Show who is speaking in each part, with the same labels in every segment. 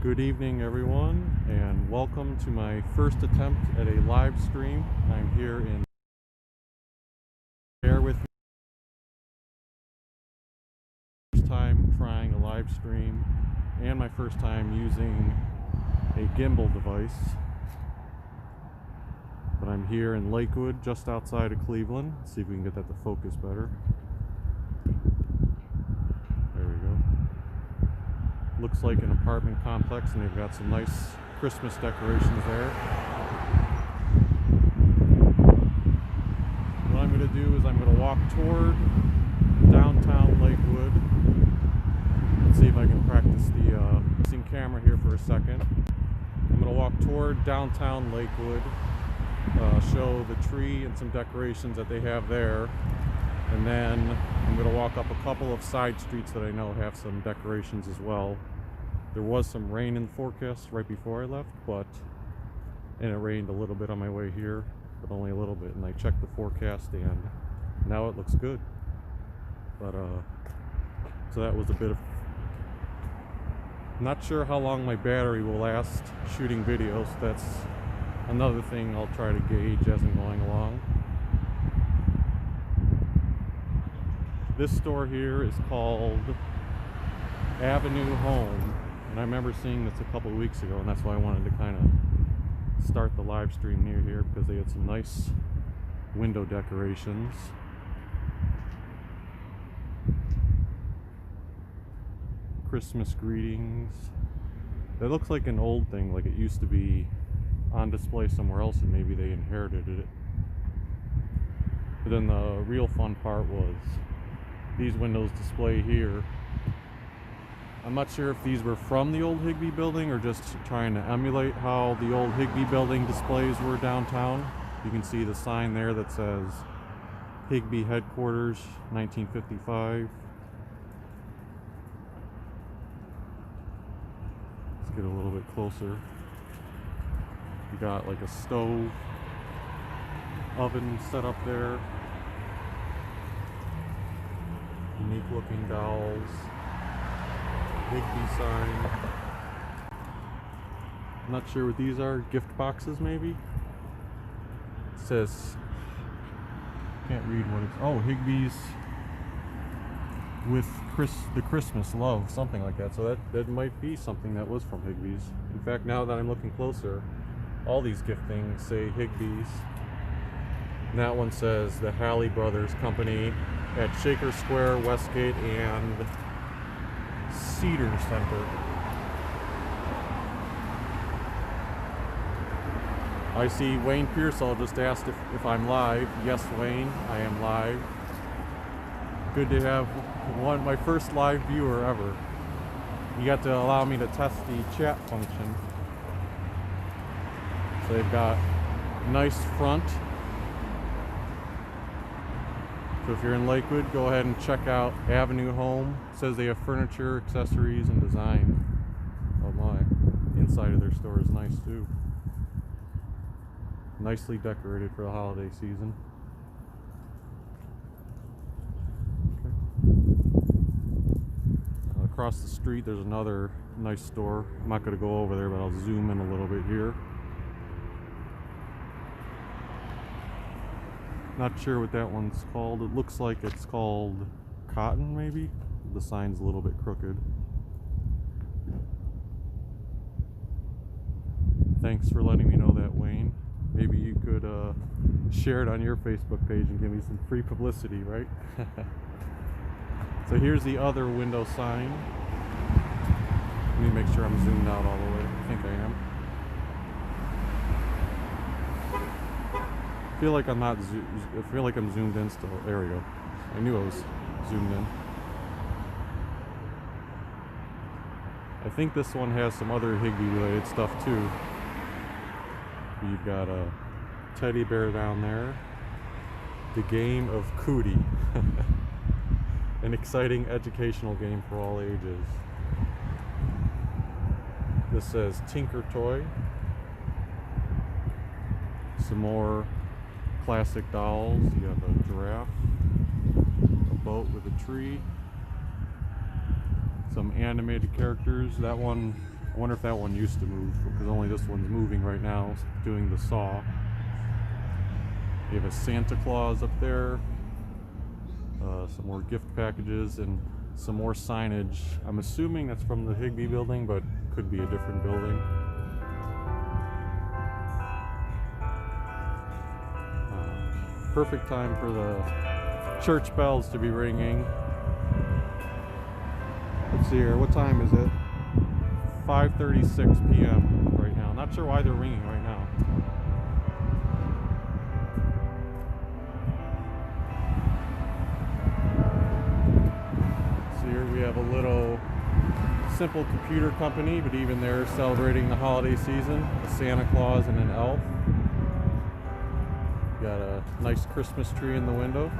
Speaker 1: Good evening, everyone, and welcome to my first attempt at a live stream. I'm here in Bear with me. First time trying a live stream and my first time using a gimbal device. But I'm here in Lakewood, just outside of Cleveland. Let's see if we can get that to focus better. There we go. Looks like an apartment complex, and they've got some nice Christmas decorations there. What I'm going to do is I'm going to walk toward downtown Lakewood. Let's see if I can practice the using camera here for a second. I'm going to walk toward downtown Lakewood, show the tree and some decorations that they have there, and then I'm going to walk up a couple of side streets that I know have some decorations as well. There was some rain in the forecast right before I left, and it rained a little bit on my way here, but only a little bit, and I checked the forecast and now it looks good. But so that was a bit of, not sure how long my battery will last shooting videos. That's another thing I'll try to gauge as I'm going along. This store here is called Avenue Home, and I remember seeing this a couple of weeks ago, and that's why I wanted to kind of start the live stream near here, because they had some nice window decorations. Christmas greetings. That looks like an old thing, like it used to be on display somewhere else and maybe they inherited it. But then the real fun part was these windows display here. I'm not sure if these were from the old Higbee building or just trying to emulate how the old Higbee building displays were downtown. You can see the sign there that says Higbee Headquarters, 1955. Let's get a little bit closer. You got like a stove, oven set up there. Unique looking dolls. Higbee sign. I'm not sure what these are. Gift boxes maybe? It says, can't read what it's, oh, Higbee's with the Christmas love, something like that. So that might be something that was from Higbee's. In fact, now that I'm looking closer, all these gift things say Higbee's. And that one says the Halley Brothers Company at Shaker Square, Westgate, and Cedar Center. I see Wayne Pearsall just asked if I'm live. Yes, Wayne, I am live. Good to have my first live viewer ever. You got to allow me to test the chat function. So they've got a nice front. So if you're in Lakewood, go ahead and check out Avenue Home. It says they have furniture, accessories, and design. Oh my. The inside of their store is nice too. Nicely decorated for the holiday season. Okay. Across the street there's another nice store. I'm not going to go over there, but I'll zoom in a little bit here. Not sure what that one's called. It looks like it's called Cotton, maybe? The sign's a little bit crooked. Thanks for letting me know that, Wayne. Maybe you could share it on your Facebook page and give me some free publicity, right? So here's the other window sign. Let me make sure I'm zoomed out all the way. I think I am. I feel like I'm not. I feel like I'm zoomed in still. There we go. I knew I was zoomed in. I think this one has some other Higbee related stuff too. You've got a teddy bear down there. The game of Cootie. An exciting educational game for all ages. This says Tinker Toy. Some more classic dolls. You have a giraffe, a boat with a tree, some animated characters. That one I wonder if that one used to move, because only this one's moving right now, doing the saw. You have a Santa Claus up there, some more gift packages, and some more signage. I'm assuming that's from the Higbee building, but could be a different building. Perfect time for the church bells to be ringing. Let's see here, what time is it? 5:36 p.m. right now. Not sure why they're ringing right now. So here we have a little simple computer company, but even they're celebrating the holiday season. A Santa Claus and an elf. Got a nice Christmas tree in the window.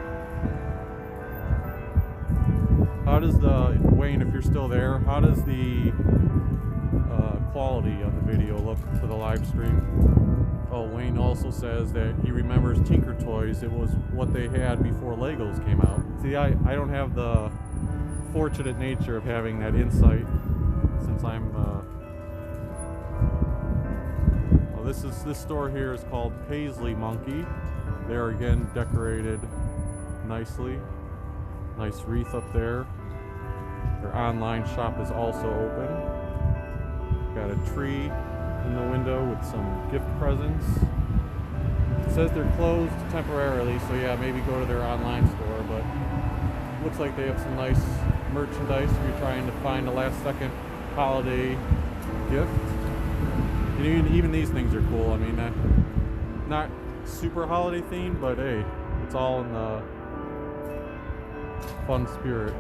Speaker 1: How does the, Wayne, if you're still there, how does the quality of the video look for the live stream? Oh, Wayne also says that he remembers Tinker Toys. It was what they had before Legos came out. See, I don't have the fortunate nature of having that insight, since I'm this store here is called Paisley Monkey. They're again decorated nicely. Nice wreath up there. Their online shop is also open. Got a tree in the window with some gift presents. It says they're closed temporarily, so yeah, maybe go to their online store, but looks like they have some nice merchandise if you're trying to find a last second holiday gift. And even these things are cool. I mean, not super holiday themed, but hey, it's all in the fun spirit.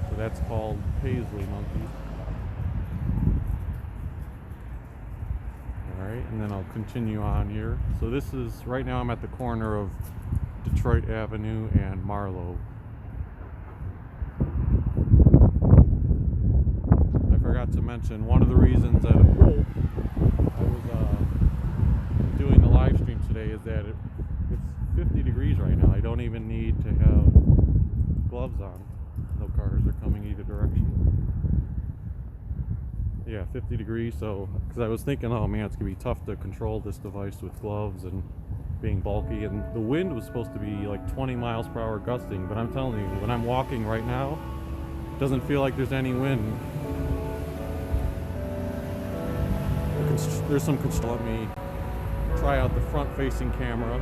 Speaker 1: So that's called Paisley Monkey. Alright, and then I'll continue on here. So this is, right now I'm at the corner of Detroit Avenue and Marlowe. To mention, one of the reasons that I was doing the live stream today is that it's 50 degrees right now. I don't even need to have gloves on. No cars are coming either direction. Yeah, 50 degrees, so because I was thinking, oh man, it's gonna be tough to control this device with gloves and being bulky, and the wind was supposed to be like 20 miles per hour gusting, but I'm telling you, when I'm walking right now, it doesn't feel like there's any wind. There's some control. Let me try out the front-facing camera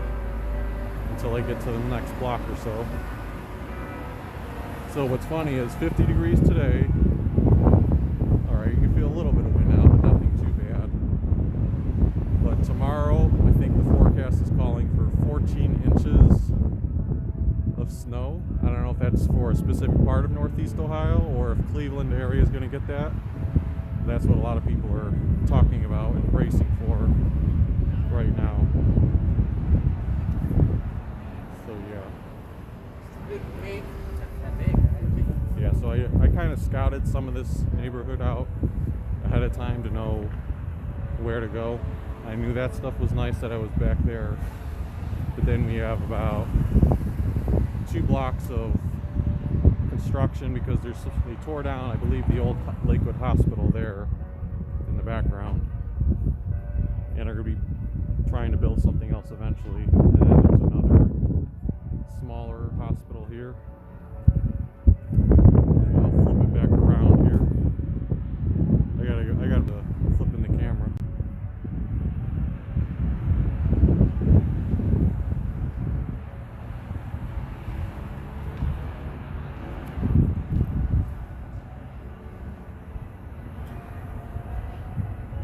Speaker 1: until I get to the next block or so. So what's funny is 50 degrees today. Alright, you can feel a little bit of wind now, but nothing too bad. But tomorrow, I think the forecast is calling for 14 inches of snow. I don't know if that's for a specific part of Northeast Ohio or if Cleveland area is going to get that. That's what a lot of people are talking about and bracing for right now. So yeah. Yeah, so I kind of scouted some of this neighborhood out ahead of time to know where to go. I knew that stuff was nice that I was back there. But then we have about 2 blocks of construction because they tore down, I believe, the old Lakewood hospital there in the background, and are going to be trying to build something else eventually. And then there's another smaller hospital here. And I'll flip it back around here. I gotta flip in the camera.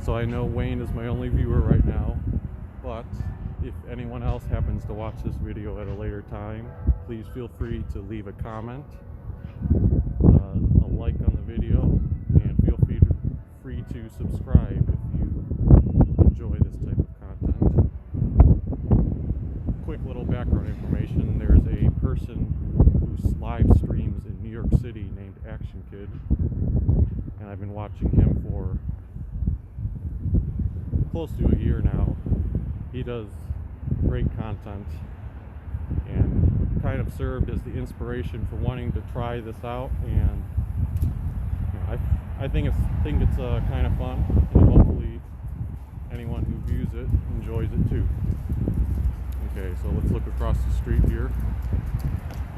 Speaker 1: So I know Wayne is my only viewer right now, but if anyone else happens to watch this video at a later time, please feel free to leave a comment, a like on the video, and feel free to subscribe if you enjoy this type of content. Quick little background information: there's a person who live streams in New York City named Action Kid, and I've been watching him for close to a year now. He does great content and kind kind of served as the inspiration for wanting to try this out, and I think it's kind of fun, and hopefully anyone who views it enjoys it too. Okay, so let's look across the street here.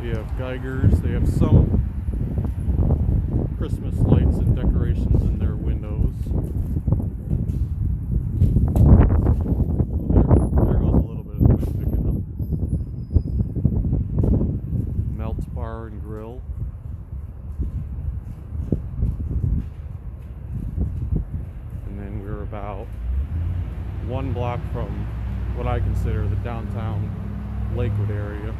Speaker 1: They have Geigers. They have some Christmas lights and decorations in their windows. There goes a little bit of the wind picking up. Melts Bar and Grill. And then we're about 1 block from what I consider the downtown Lakewood area.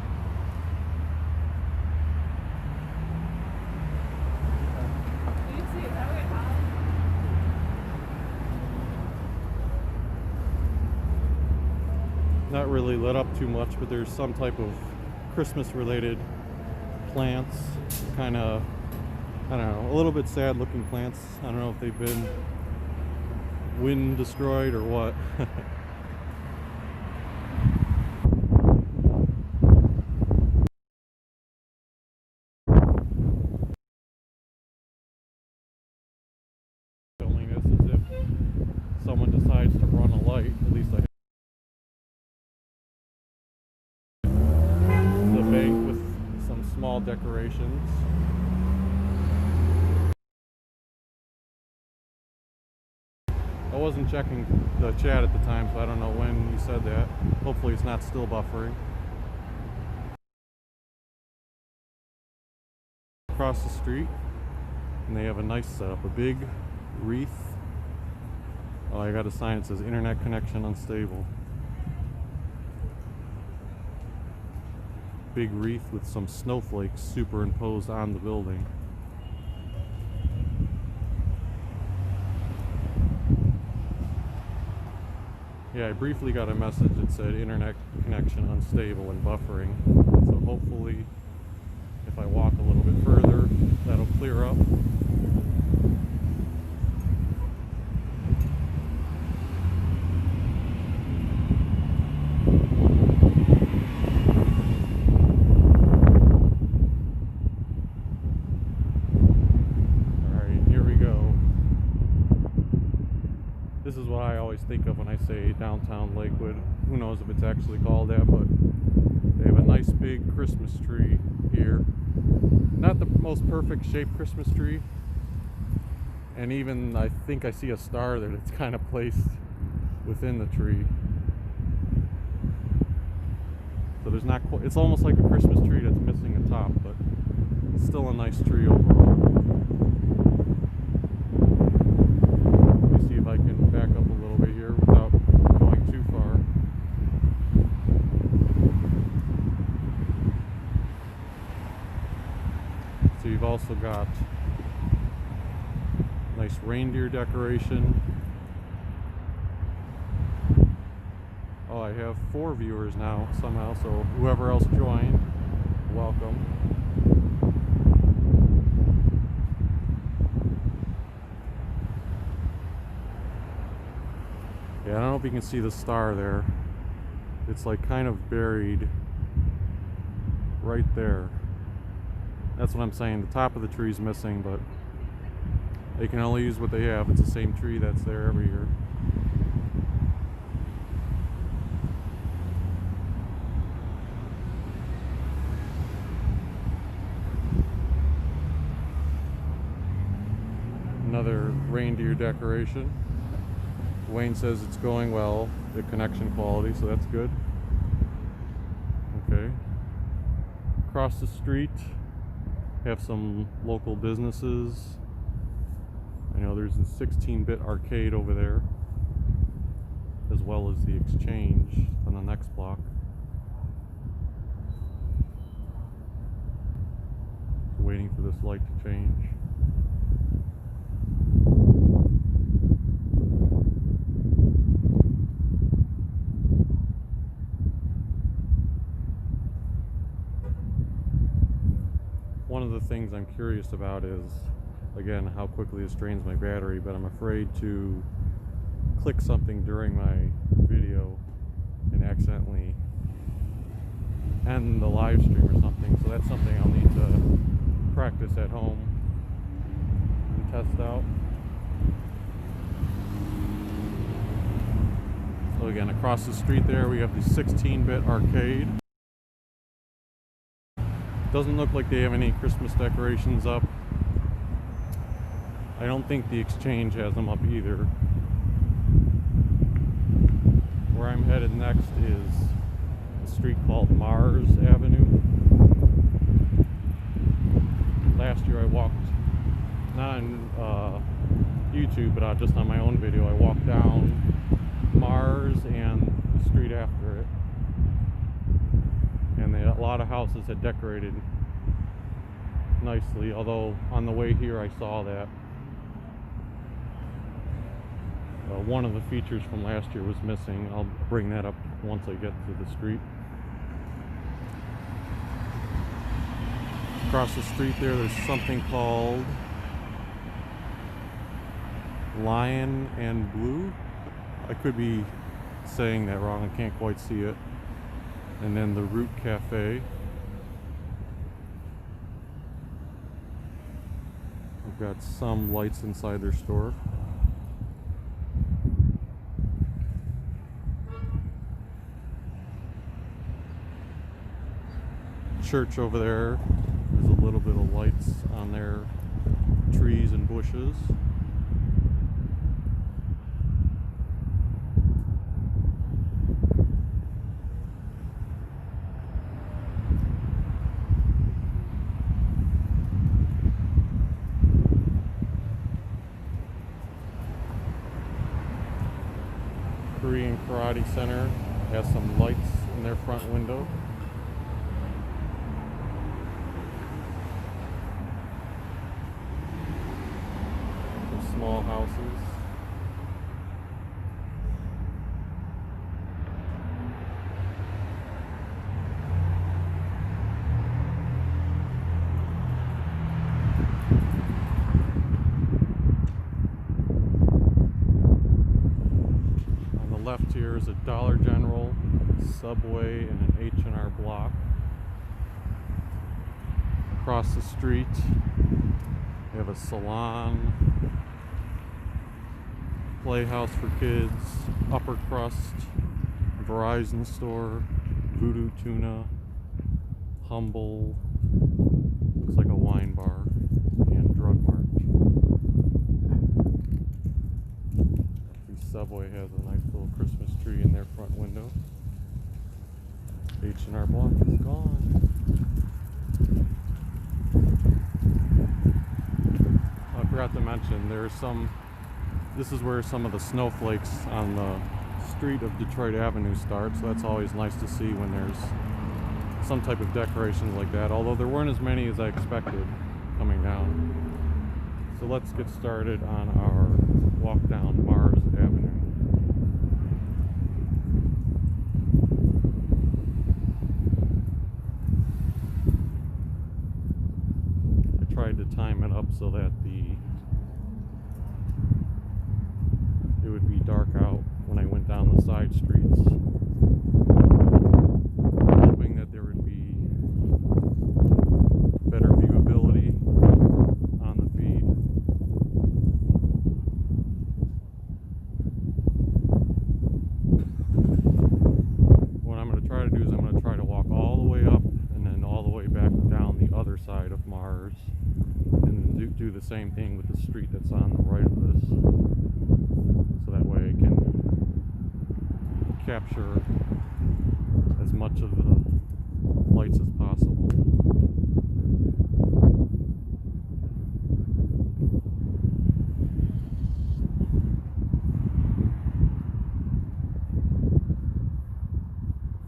Speaker 1: Not really lit up too much, but there's some type of Christmas related plants. Kind of, I don't know, a little bit sad looking plants. I don't know if they've been wind destroyed or what. Filming this as if someone decides to run a light. At least I have the bank with some small decorations. I wasn't checking the chat at the time, so I don't know when you said that. Hopefully it's not still buffering. Across the street, and they have a nice setup, a big wreath. Oh, I got a sign that says internet connection unstable. Big wreath with some snowflakes superimposed on the building. Yeah, I briefly got a message that said internet connection unstable and buffering. So hopefully, if I walk a little bit further, that'll clear up. This is what I always think of when I say downtown Lakewood. Who knows if it's actually called that, but they have a nice big Christmas tree here. Not the most perfect shaped Christmas tree. And even I think I see a star there that's kind of placed within the tree. So there's not quite, it's almost like a Christmas tree that's missing a top, but it's still a nice tree overall. See if I can back up a little bit here without going too far. So you've also got nice reindeer decoration. Oh, I have 4 viewers now somehow, so whoever else joined, welcome. Yeah, I don't know if you can see the star there. It's like kind of buried right there. That's what I'm saying. The top of the tree is missing, but they can only use what they have. It's the same tree that's there every year. Another reindeer decoration. Wayne says it's going well, the connection quality, so that's good. Okay. Across the street, have some local businesses. I know there's a 16-bit arcade over there, as well as the Exchange on the next block. Waiting for this light to change. One of the things I'm curious about is, again, how quickly this drains my battery, but I'm afraid to click something during my video and accidentally end the live stream or something. that's something I'll need to practice at home and test out. So again, across the street there we have the 16-bit arcade. Doesn't look like they have any Christmas decorations up. I don't think the Exchange has them up either. Where I'm headed next is a street called Mars Avenue. Last year I walked, not on YouTube, but just on my own video, I walked down Mars and the street after it. And a lot of houses had decorated nicely, although on the way here I saw that one of the features from last year was missing. I'll bring that up once I get to the street. Across the street there's something called Lion and Blue. I could be saying that wrong, I can't quite see it. And then the Root Cafe. I've got some lights inside their store. Church over there. There's a little bit of lights on their trees and bushes. Korean Karate Center has some lights in their front window. Some small houses. Left here is a Dollar General, Subway, and an H&R Block. Across the street we have a salon, playhouse for kids, Upper Crust, Verizon store, Voodoo Tuna, Humble, looks like a wine bar, and Drug Mart. Subway has a nice little Christmas tree in their front window. H&R Block is gone. I forgot to mention, this is where some of the snowflakes on the street of Detroit Avenue start, so that's always nice to see when there's some type of decorations like that, although there weren't as many as I expected coming down. So let's get started on our walk down Mars Avenue. I tried to time it up so that it would be dark out when I went down the side streets, hoping that there would be better viewability on the feed. What I'm going to try to do is I'm going to try to walk all the way up and then all the way back down the other side of Mars, and then do the same thing with the street that's on the right of this, so that way I can capture as much of the lights as possible.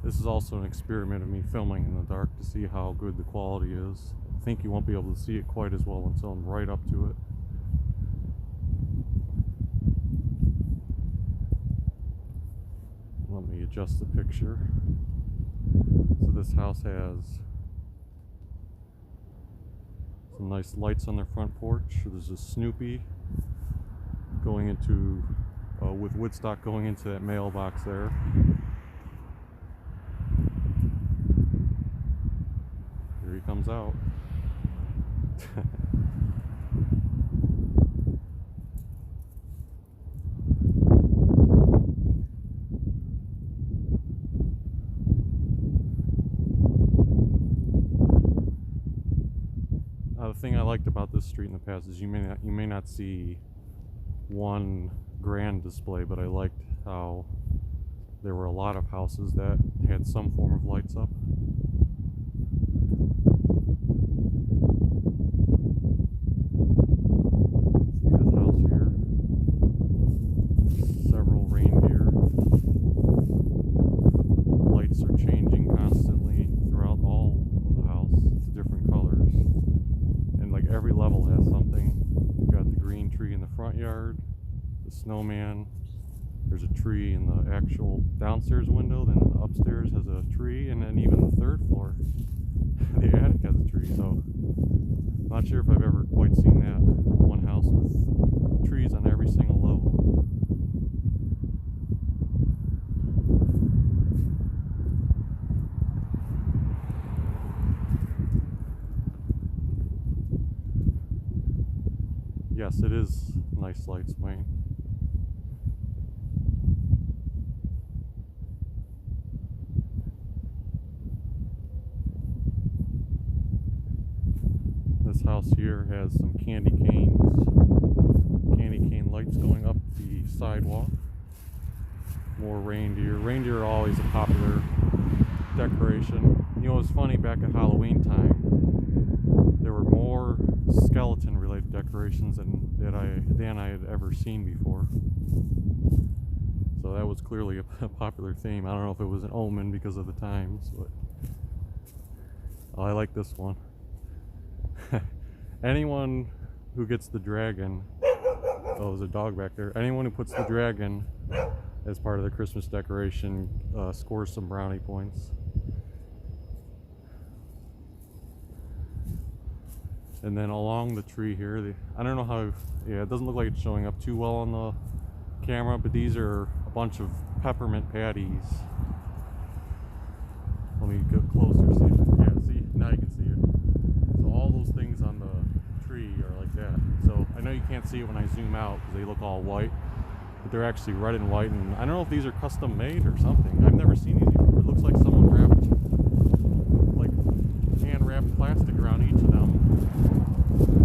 Speaker 1: This is also an experiment of me filming in the dark to see how good the quality is. I think you won't be able to see it quite as well until I'm right up to it. Let me adjust the picture. So this house has some nice lights on their front porch. There's a Snoopy going into, with Woodstock going into that mailbox there. There he comes out. The thing I liked about this street in the past is you may not see one grand display, but I liked how there were a lot of houses that had some form of lights up. See this house here. Several reindeer. The lights are changing constantly throughout all of the house to different colors. And like every level has something. You've got the green tree in the front yard, the snowman. There's a tree in the actual downstairs window, then the upstairs has a tree, and then even the third floor, the attic has a tree. So I'm not sure if I've ever quite seen that. One house with trees on every single level. Yes, it is nice lights, Wayne. This house here has some candy cane lights going up the sidewalk. More reindeer. Reindeer are always a popular decoration. You know, it's funny, back at Halloween time, there were more skeleton related decorations than I had ever seen before. So that was clearly a popular theme. I don't know if it was an omen because of the times, but I like this one. Anyone who gets the dragon, oh, there's a dog back there. Anyone who puts the dragon as part of the Christmas decoration scores some brownie points. And then along the tree here, I don't know how, yeah, it doesn't look like it's showing up too well on the camera, but these are a bunch of peppermint patties. Let me get closer, see if, yeah, see, now you can see it. So all those things on the tree are like that. So I know you can't see it when I zoom out because they look all white, but they're actually red and white, and I don't know if these are custom made or something. I've never seen these before. It looks like someone wrapped, like hand wrapped plastic around each of them,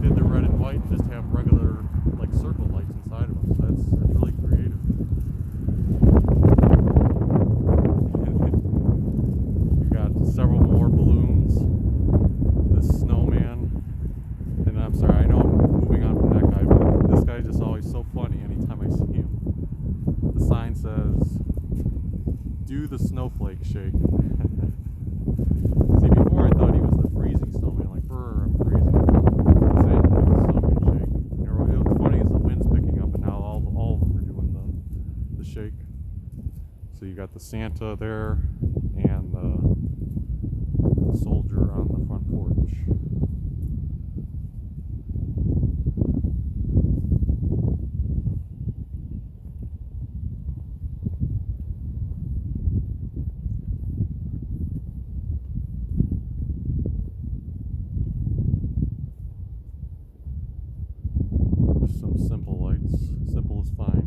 Speaker 1: did the red and white, and just have regular like circle lights inside of them. So that's really creative. You got several more balloons. This snowman, and I'm sorry, I know I'm moving on from that guy, but this guy's just always so funny anytime I see him. The sign says, "Do the snowflake shake." See, before I thought he was the freezing snowman, like, brr, I'm freezing. He's saying, "Do the snowman shake." You know, what's funny is the wind's picking up, and now all of them are doing the shake. So you got the Santa there, and the soldier on the front porch. Some simple lights. Simple is fine.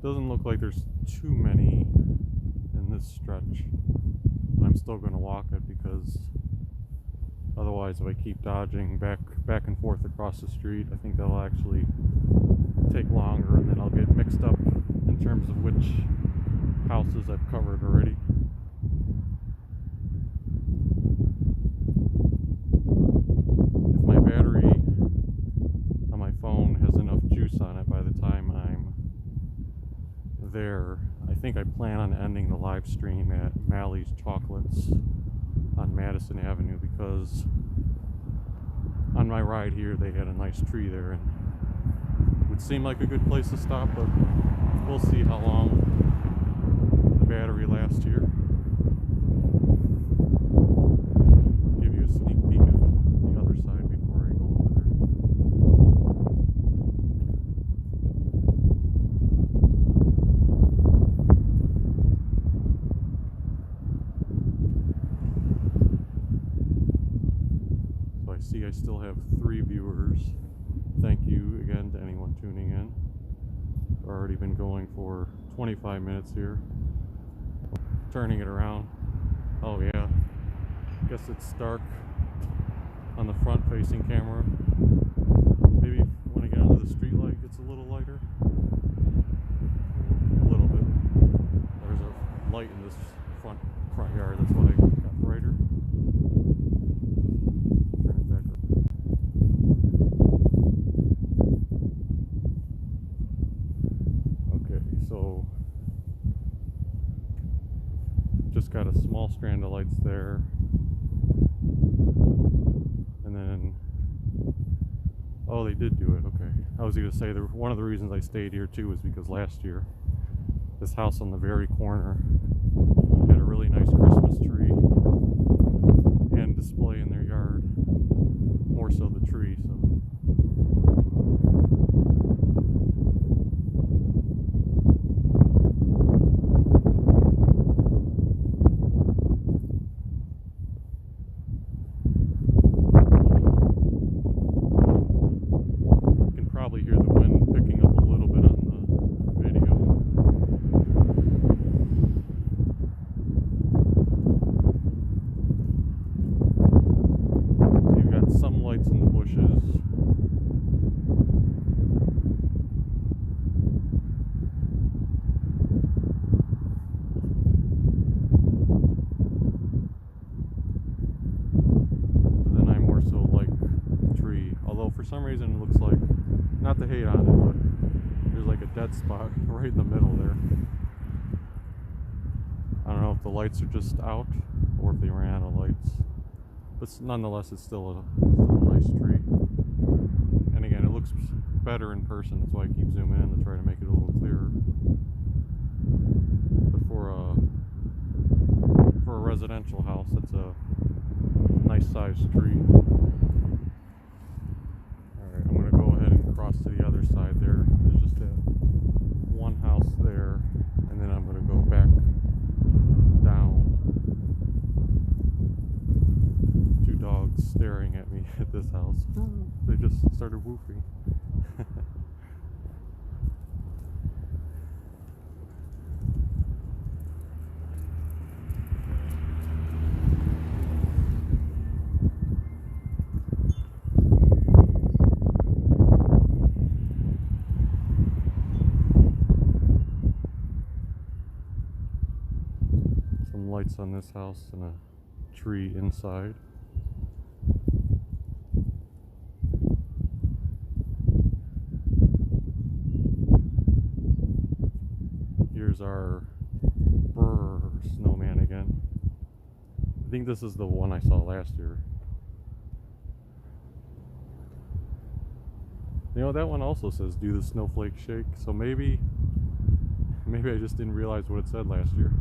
Speaker 1: Doesn't look like there's too many in this stretch, but I'm still going to walk it because otherwise, if I keep dodging back and forth across the street, I think that'll actually take longer, and then I'll get mixed up in terms of which houses I've covered already. If my battery on my phone has enough juice on it by the time I'm there, I think I plan on ending the live stream at Mally's Chocolates on Madison Avenue, because on my ride here they had a nice tree there, and it would seem like a good place to stop, but we'll see how long the battery lasts here. Give you a sneak peek of the other side before I go over there. I still have 3 viewers. Thank you again to anyone tuning in. I've already been going for 25 minutes here. Turning it around. Oh yeah. Guess it's dark on the front facing camera. Maybe when I get onto the street light it gets a little lighter. A little bit. There's a light in this front yard, that's why it got brighter. Turn it back up. Okay, so just got a small strand of lights there. And then, oh, they did do it, okay. I was going to say, one of the reasons I stayed here too was because last year, this house on the very corner had a really nice Christmas tree and display in their yard. More so the tree, so. Probably hear the wind picking up a little bit on the video. So you've got some lights in the bushes. But then I more so like the tree. Although for some reason it looks like, not to hate on it, but there's like a dead spot right in the middle there. I don't know if the lights are just out or if they ran out of lights. But nonetheless, it's still a nice tree. And again, it looks better in person. That's why I keep zooming in to try to make it a little clearer. But for a residential house, that's a nice sized tree. Across to the other side there. There's just that one house there, and then I'm going to go back down. 2 dogs staring at me at this house. They just started woofing. Lights on this house and a tree inside. Here's our snowman again. I think this is the one I saw last year. You know, that one also says do the snowflake shake, so maybe I just didn't realize what it said last year.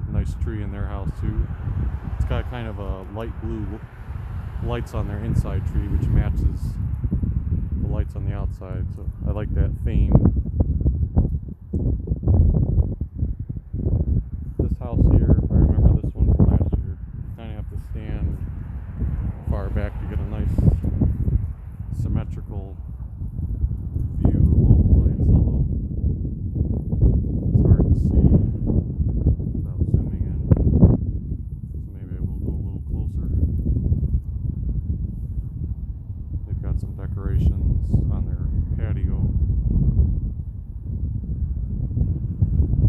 Speaker 1: Nice tree in their house too. It's got kind of a light blue lights on their inside tree, which matches the lights on the outside, so I like that theme. This house here, I remember this one from last year. You kind of have to stand far back to get a nice symmetrical view of all the lights, although it's hard to see. Some decorations on their patio.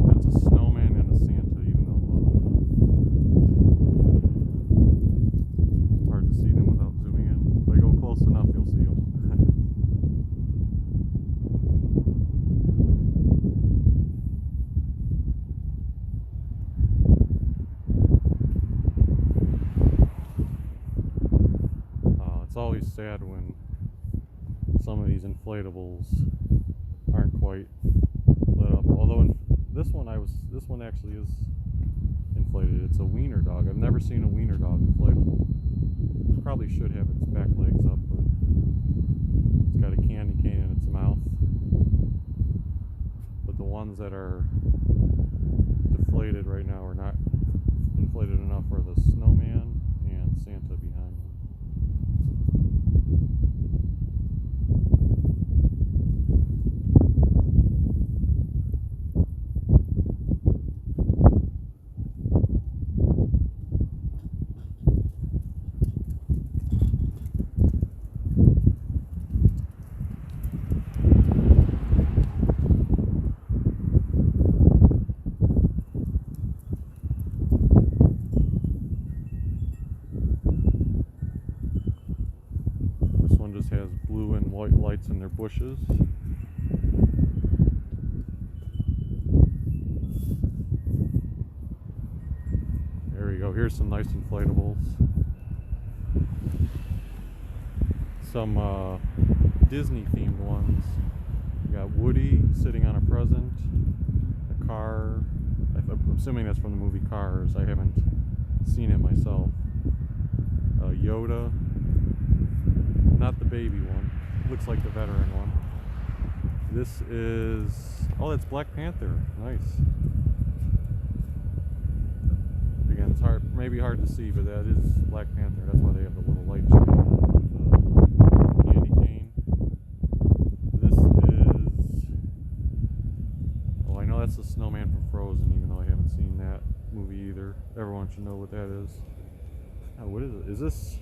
Speaker 1: That's a snowman and a Santa, even though it's hard to see them without zooming in. If I go close enough, you'll see them. It's always sad when some of these inflatables aren't quite lit up. Although this one actually is inflated. It's a wiener dog. I've never seen a wiener dog inflatable. Probably should have its back legs up, but it's got a candy cane in its mouth. But the ones that are deflated right now are not inflated enough for the snowman and Santa. just has blue and white lights in their bushes. There you go. Here's some nice inflatables. Some Disney themed ones. You got Woody sitting on a present, a car. I'm assuming that's from the movie Cars. I haven't seen it myself. Yoda. Not the baby one. Looks like the veteran one. This is... oh, that's Black Panther. Nice. Again, it's hard, maybe hard to see, but that is Black Panther. That's why they have the little light shining with the candy cane. This is... oh, I know that's the snowman from Frozen, even though I haven't seen that movie either. Everyone should know what that is. Oh, what is it? Is this...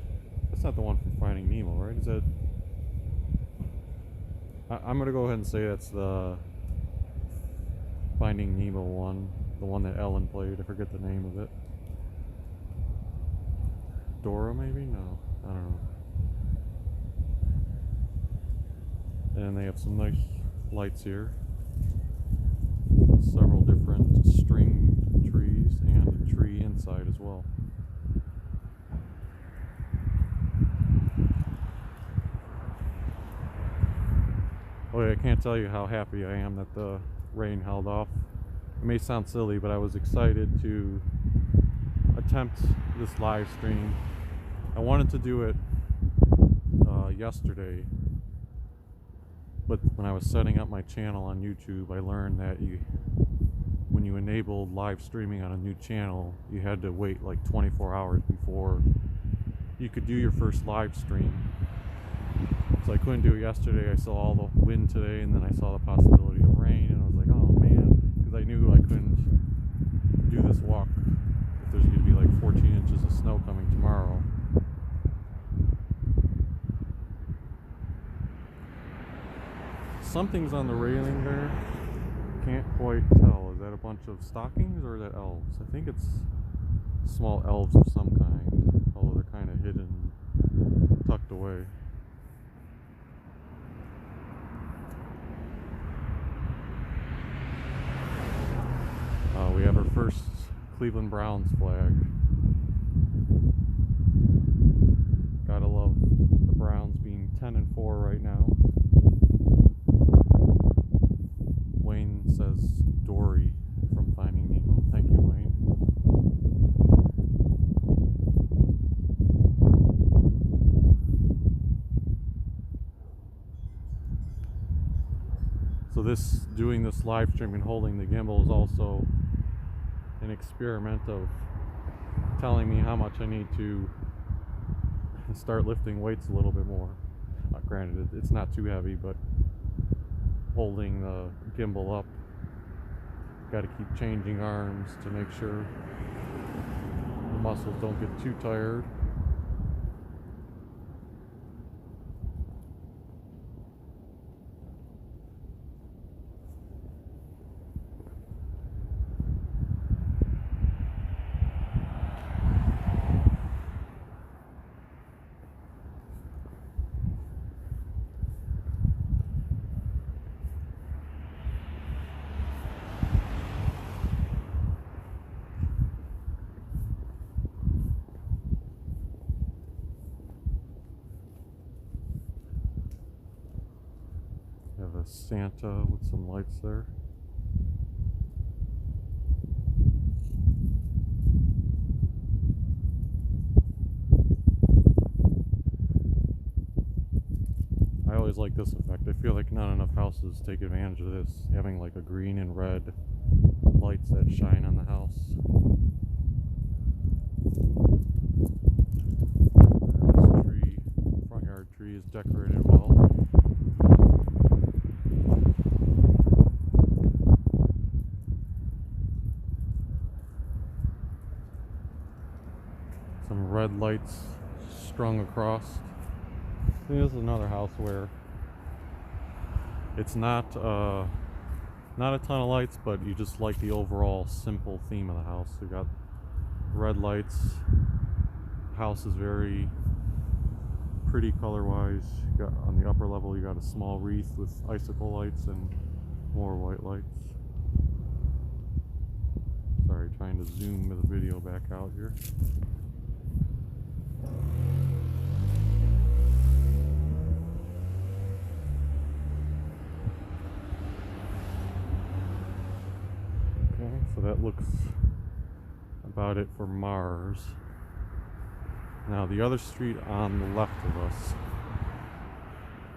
Speaker 1: that's not the one from Finding Nemo, right? Is that... I'm gonna go ahead and say that's the Finding Nemo one. The one that Ellen played. I forget the name of it. Dora, maybe? No, I don't know. And they have some nice lights here. Several different string trees and a tree inside as well. Oh yeah, I can't tell you how happy I am that the rain held off. It may sound silly, but I was excited to attempt this live stream. I wanted to do it yesterday, but when I was setting up my channel on YouTube, I learned that when you enabled live streaming on a new channel, you had to wait like 24 hours before you could do your first live stream. So I couldn't do it yesterday. I saw all the wind today, and then I saw the possibility of rain, and I was like, oh man, because I knew I couldn't do this walk if there's going to be like 14 inches of snow coming tomorrow. Something's on the railing there. Can't quite tell. Is that a bunch of stockings or is that elves? I think it's small elves of some kind, although they're kind of hidden, tucked away. We have our first Cleveland Browns flag. Gotta love the Browns being 10-4 right now. Wayne says Dory from Finding Nemo. Thank you, Wayne. So doing this live stream and holding the gimbal is also an experiment of telling me how much I need to start lifting weights a little bit more. Granted, it's not too heavy, but holding the gimbal up, got to keep changing arms to make sure the muscles don't get too tired. Have a Santa with some lights there. I always like this effect. I feel like not enough houses take advantage of this, having like a green and red lights that shine on the house. And this front yard tree is decorated well. Some red lights strung across. I think this is another house where it's not a ton of lights, but you just like the overall simple theme of the house. You got red lights. House is very pretty color-wise. You got on the upper level, you got a small wreath with icicle lights and more white lights. Sorry, trying to zoom the video back out here. Okay, so that looks about it for Mars. Now the other street on the left of us,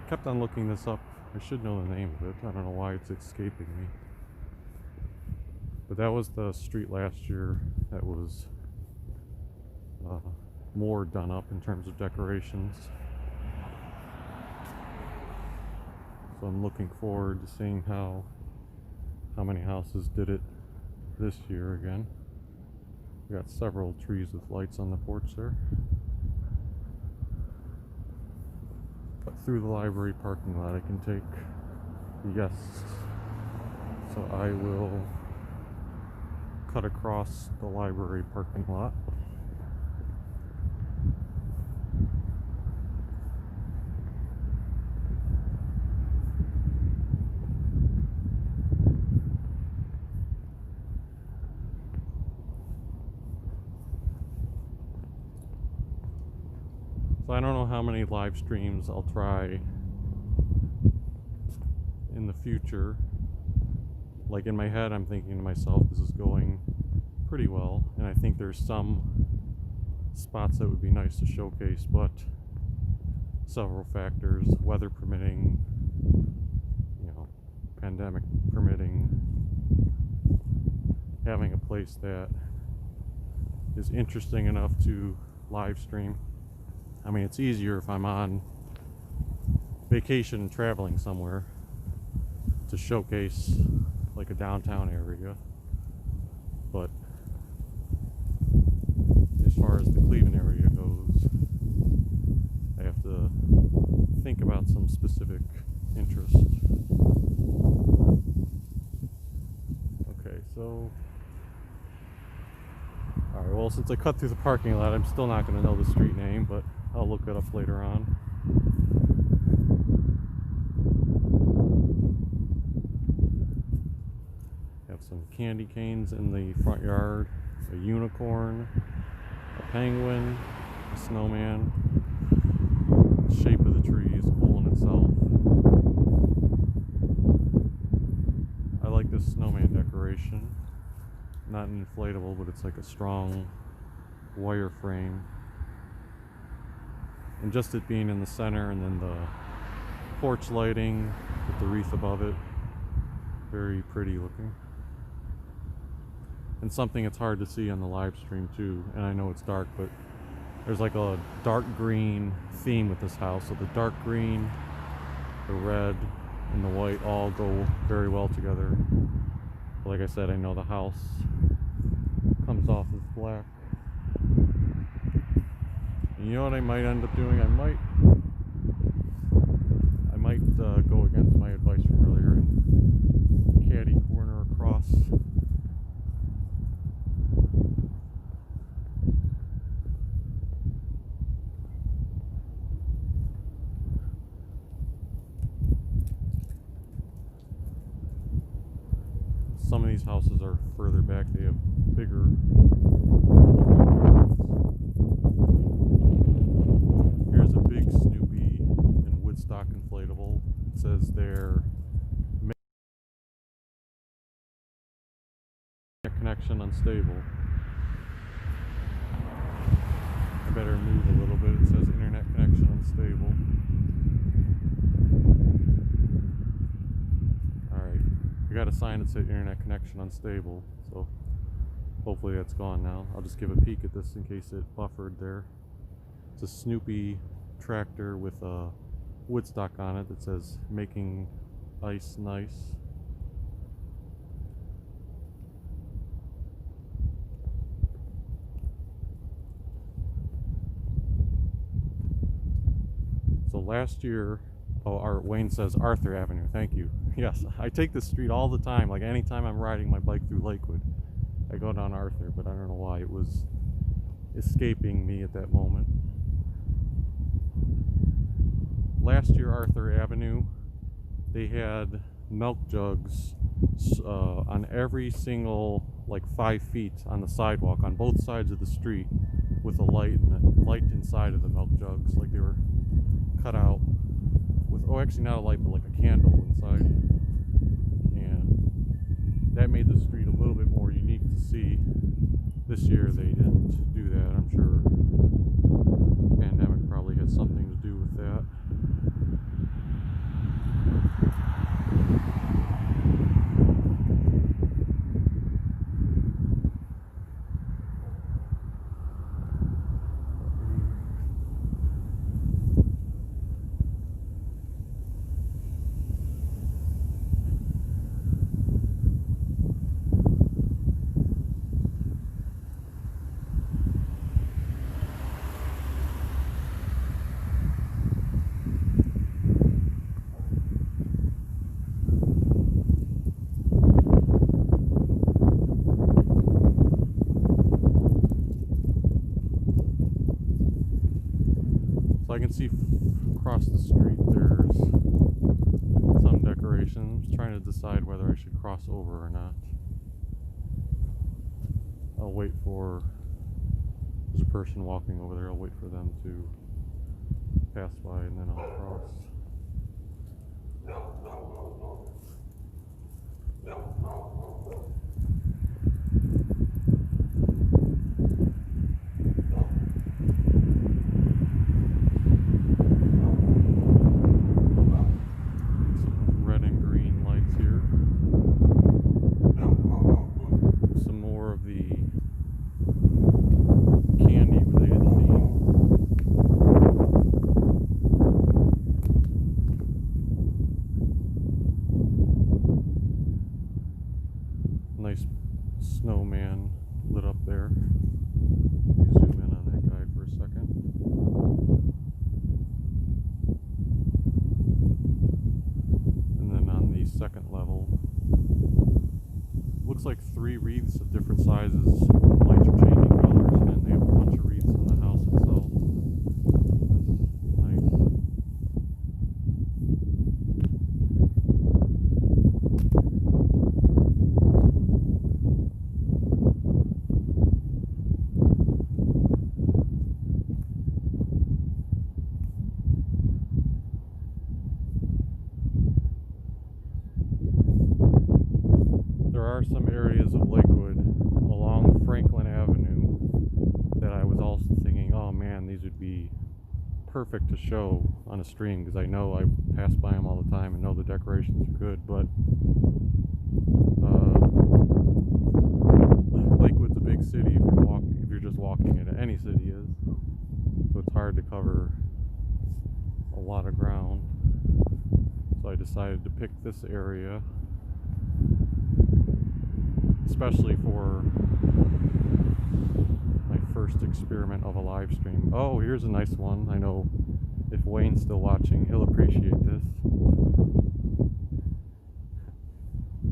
Speaker 1: kept on looking this up. I should know the name of it. I don't know why it's escaping me. But that was the street last year that was more done up in terms of decorations. So I'm looking forward to seeing how many houses did it this year again. We got several trees with lights on the porch there. But through the library parking lot I can take the guests. So I will cut across the library parking lot. So I don't know how many live streams I'll try in the future. Like in my head, I'm thinking to myself, this is going pretty well, and I think there's some spots that would be nice to showcase, but several factors, weather permitting, pandemic permitting, having a place that is interesting enough to live stream. I mean, it's easier if I'm on vacation traveling somewhere to showcase like a downtown area, but as far as the Cleveland area goes, I have to think about some specific interest. Okay, so alright, well, since I cut through the parking lot, I'm still not going to know the street name, but I'll look it up later on. Have some candy canes in the front yard, a unicorn, a penguin, a snowman. The shape of the tree is cool in itself. I like this snowman decoration. Not an inflatable, but it's like a strong wire frame. And just it being in the center, and then the porch lighting with the wreath above it, very pretty looking. And something it's hard to see on the live stream too, and I know it's dark, but there's like a dark green theme with this house. So the dark green, the red, and the white all go very well together. But like I said, I know the house comes off as black. And you know what I might end up doing? I might go against my advice from earlier and caddy corner across. Some of these houses are further back, they have bigger. Here's a big Snoopy and Woodstock inflatable. It says they're connection unstable. I better move a little bit. It says internet connection unstable. Alright, I got a sign that said internet connection unstable, so hopefully that's gone now. I'll just give a peek at this in case it buffered there. It's a Snoopy tractor with a Woodstock on it that says making ice nice. So last year, Wayne says Arthur Avenue, thank you. Yes, I take this street all the time, like anytime I'm riding my bike through Lakewood, I go down Arthur, but I don't know why it was escaping me at that moment. last year, Arthur Avenue, they had milk jugs on every single, like 5 feet on the sidewalk on both sides of the street, with a light and a light inside of the milk jugs, like they were cut out with, oh, actually not a light, but like a candle inside. And that made the street a little bit more unique to see. This year they didn't do that. I'm sure the pandemic probably had something to do with that. So I can see across the street there's some decorations. Trying to decide whether I should cross over or not. I'll wait for, there's a person walking over there, I'll wait for them to pass by and then I'll cross. Nice snowman lit up there. Let me zoom in on that guy for a second. And then on the second level, looks like 3 wreaths of different sizes. Lights are changing colors, and they have a bunch of wreaths in the house itself. That's nice. There are some areas of Lakewood along Franklin Avenue that I was also thinking, oh man, these would be perfect to show on a stream, because I know I pass by them all the time and know the decorations are good, but Lakewood's a big city if you're just walking it. Any city is, so it's hard to cover a lot of ground. So I decided to pick this area, especially for my first experiment of a live stream. Oh, here's a nice one. I know if Wayne's still watching, he'll appreciate this.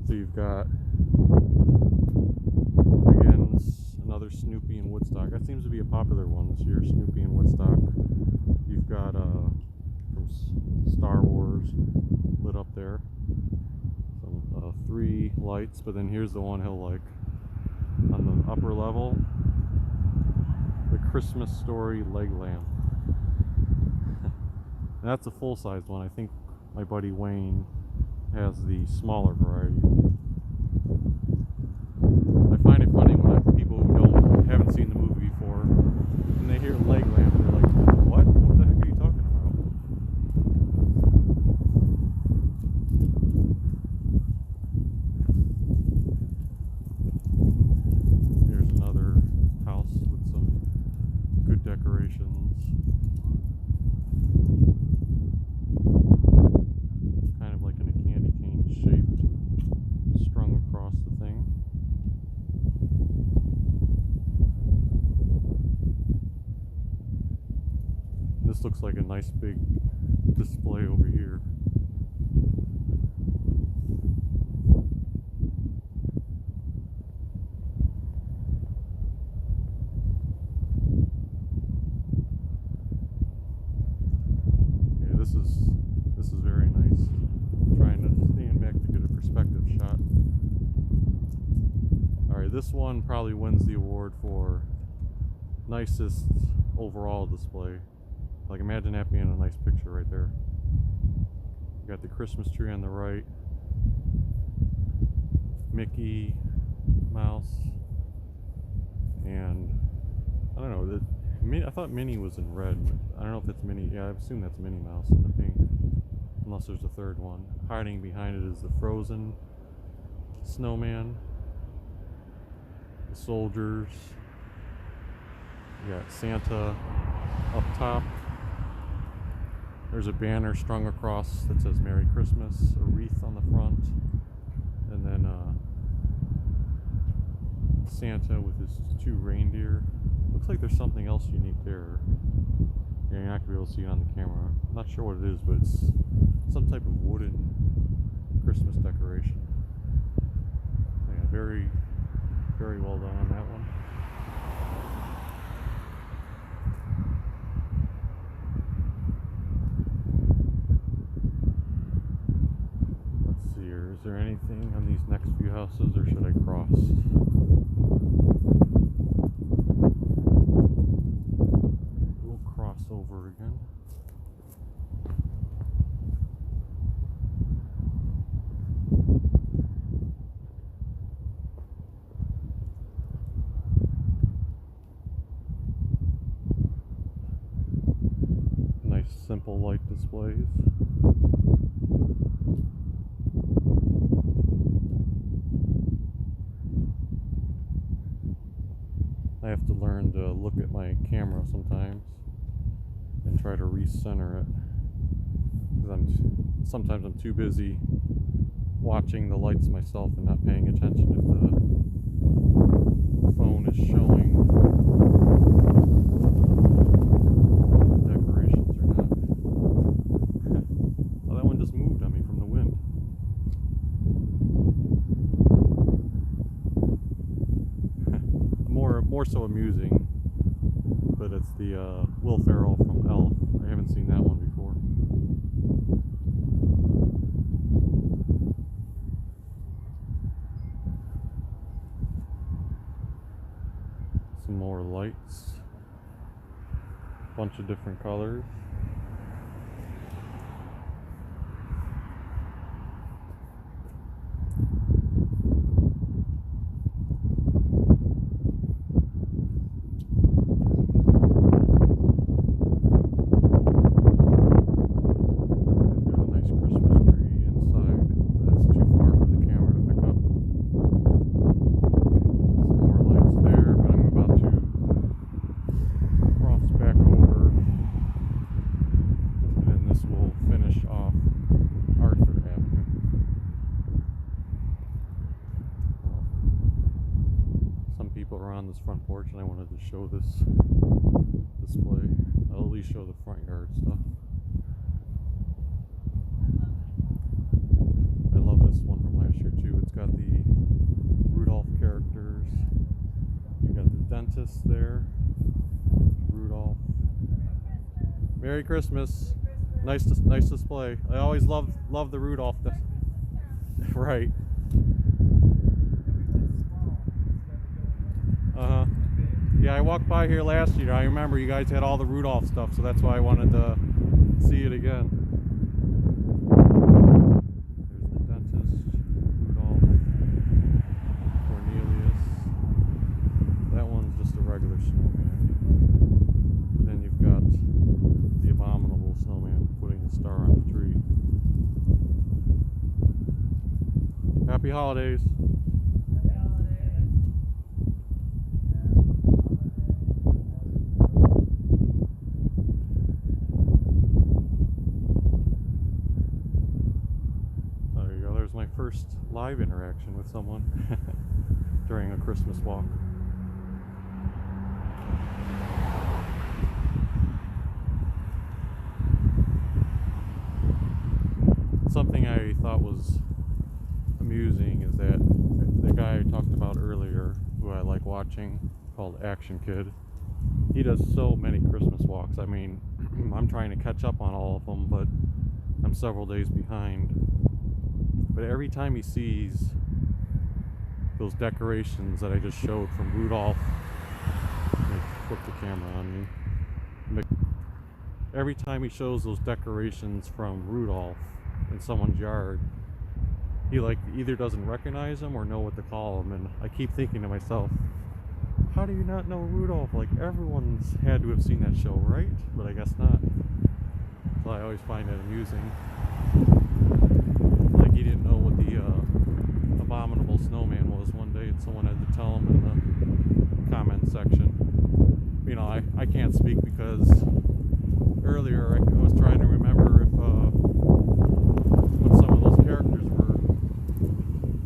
Speaker 1: So you've got, again, another Snoopy in Woodstock. That seems to be a popular one this year, Snoopy in Woodstock. You've got from Star Wars lit up there. 3 lights, but then here's the one he'll like. On the upper level, the Christmas Story leg lamp. And that's a full-size one. I think my buddy Wayne has the smaller variety. I find it funny when people who haven't seen the movie before, and they hear leg lamp, they're like, what? What the heck are you talking about? Decorations, kind of like in a candy cane shaped, strung across the thing. And this looks like a nice big display over here. this is very nice. I'm trying to stand back to get a perspective shot. Alright, this one probably wins the award for nicest overall display. Like, imagine that being a nice picture right there. You got the Christmas tree on the right, Mickey Mouse, and I don't know, I thought Minnie was in red. I don't know if that's Minnie. Yeah, I assume that's Minnie Mouse in the pink, unless there's a third one. Hiding behind it is the Frozen Snowman, the soldiers. You got Santa up top. There's a banner strung across that says Merry Christmas, a wreath on the front, and then Santa with his two reindeer. Looks like there's something else unique there. You're not going to be able to see it on the camera. I'm not sure what it is, but it's some type of wooden Christmas decoration. Yeah, very, very well done on that one. Let's see here. Is there anything on these next few houses, or should I cross? Over again. Nice simple light displays. I have to learn to look at my camera sometimes and try to recenter it, because sometimes I'm too busy watching the lights myself and not paying attention if the phone is showing the decorations or not. Oh, that one just moved on me from the wind. More so amusing, but it's the Will Ferrell from Elf. I haven't seen that one before. Some more lights. Bunch of different colors. Around this front porch, and I wanted to show this display. I'll at least show the front yard stuff. I love this one from last year too. It's got the Rudolph characters. You got the dentist there, Rudolph. Merry Christmas. Nice display. I always love the Rudolph. Right. Yeah, I walked by here last year. I remember you guys had all the Rudolph stuff, so that's why I wanted to see it again. There's the dentist, Rudolph, Cornelius. That one's just a regular snowman. And then you've got the abominable snowman putting the star on the tree. Happy holidays. My first live interaction with someone during a Christmas walk. Something I thought was amusing is that the guy I talked about earlier, who I like watching, called Action Kid, he does so many Christmas walks. I mean, I'm trying to catch up on all of them, but I'm several days behind. But every time he sees those decorations that I just showed from Rudolph, let me flip the camera on me. Every time he shows those decorations from Rudolph in someone's yard, he like either doesn't recognize them or know what to call them. And I keep thinking to myself, how do you not know Rudolph? Like, everyone's had to have seen that show, right? But I guess not. So I always find it amusing. Like, he didn't know what the abominable snowman was one day, and someone had to tell him in the comment section. You know, I can't speak because earlier I was trying to remember if what some of those characters were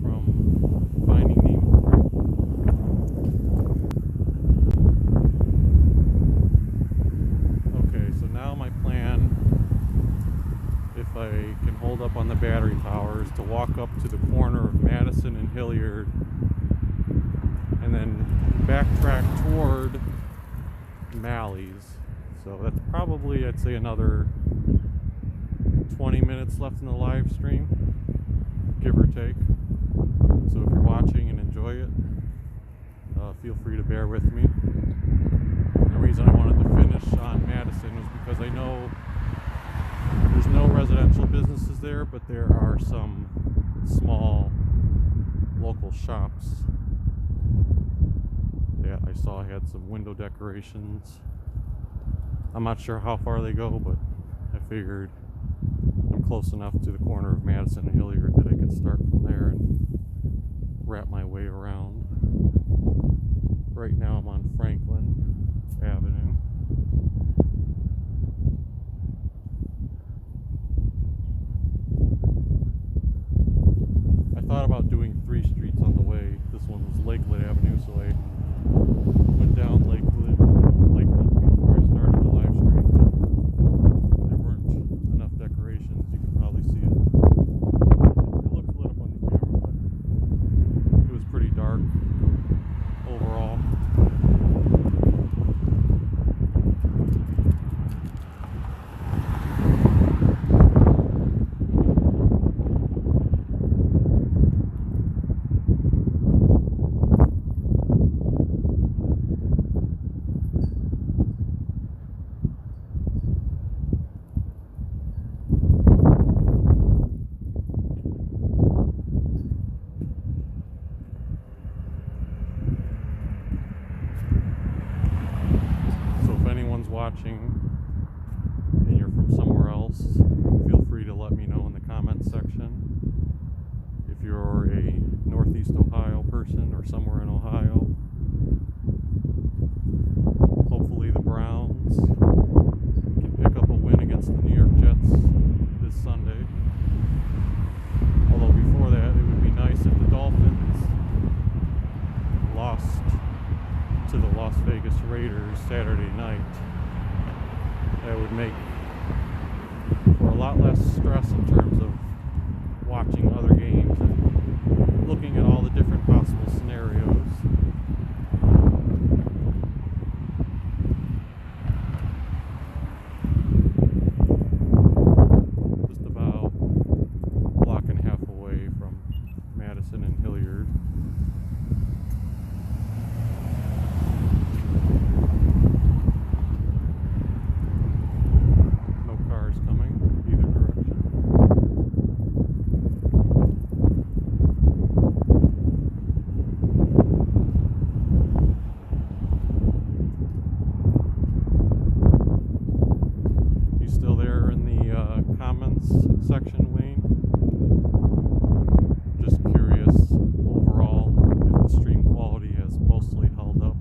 Speaker 1: from Finding Nemo, right? Okay, so now my plan, if I can hold up on the battery power, is to walk up to the corner of Madison and Hilliard and then backtrack toward Mally's. So that's probably, I'd say, another 20 minutes left in the live stream, give or take. So if you're watching and enjoy it, feel free to bear with me. The reason I wanted to finish on Madison was because I know there's no residential businesses there, but there are some small local shops that I saw had some window decorations. I'm not sure how far they go, but I figured I'm close enough to the corner of Madison and Hilliard that I could start from there and wrap my way around. Right now I'm on Franklin Avenue. I thought about doing 3 streets on the way. This one was Lakewood Avenue, so I went down Lakewood before I started the live stream, but there weren't enough decorations. You can probably see it. It looked lit up on the camera, but it was pretty dark overall. Watching and you're from somewhere else, feel free to let me know in the comments section. If you're a Northeast Ohio person or somewhere in Ohio, hopefully the Browns can pick up a win against the New York Jets this Sunday. Although before that, it would be nice if the Dolphins lost to the Las Vegas Raiders Saturday night. That would make for a lot less stress in terms of watching other games and looking at all the different possible scenarios. Just about a block and a half away from Madison and Hilliard. Section, Wayne. Just curious overall if the stream quality has mostly held up.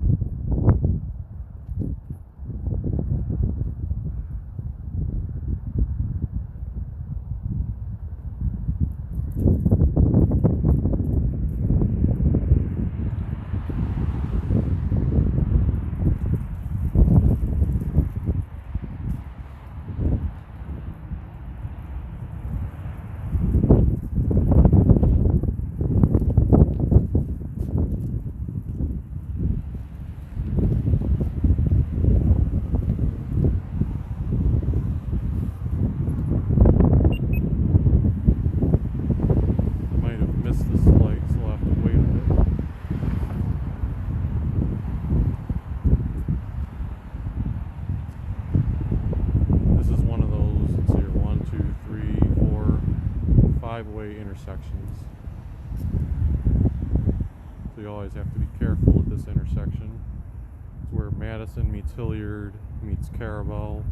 Speaker 1: 5-way intersections. So you always have to be careful at this intersection. It's where Madison meets Hilliard meets Carabel.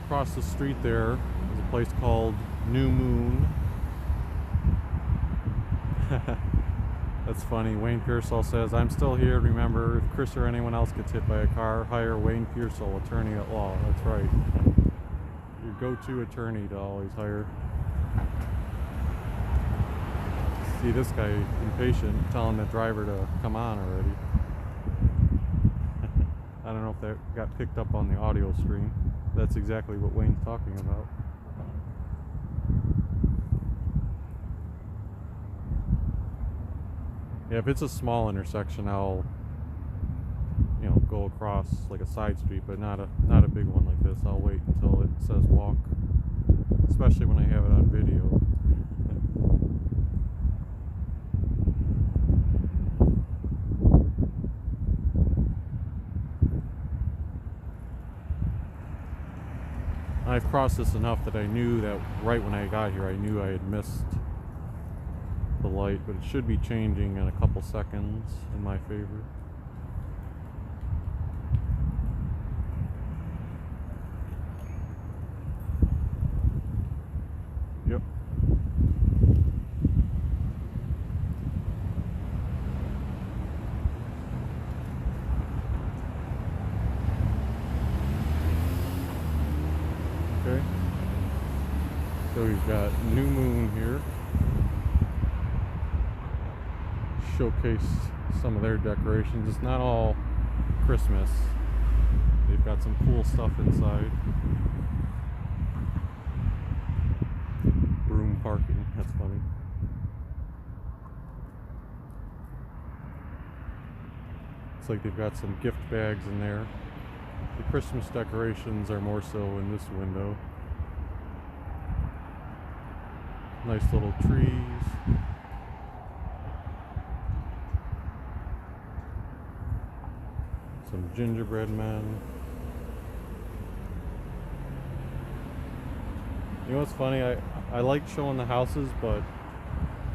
Speaker 1: Across the street there is a place called New Moon. That's funny. Wayne Pearsall says, "I'm still here. Remember, if Chris or anyone else gets hit by a car, hire Wayne Pearsall, attorney at law." That's right. Your go-to attorney to always hire. See this guy impatient, telling the driver to come on already. I don't know if that got picked up on the audio stream. That's exactly what Wayne's talking about. Yeah, if it's a small intersection, I'll, go across like a side street, but not a big one like this. I'll wait until it says walk, especially when I have it on video. I've crossed this enough that I knew that right when I got here, I knew I had missed the light, but it should be changing in a couple seconds in my favor. Yep. Okay. So we've got New Moon here. Showcase some of their decorations. It's not all Christmas. They've got some cool stuff inside. Broom parking, that's funny. Looks like they've got some gift bags in there. The Christmas decorations are more so in this window. Nice little trees. Some gingerbread men. You know what's funny? I like showing the houses, but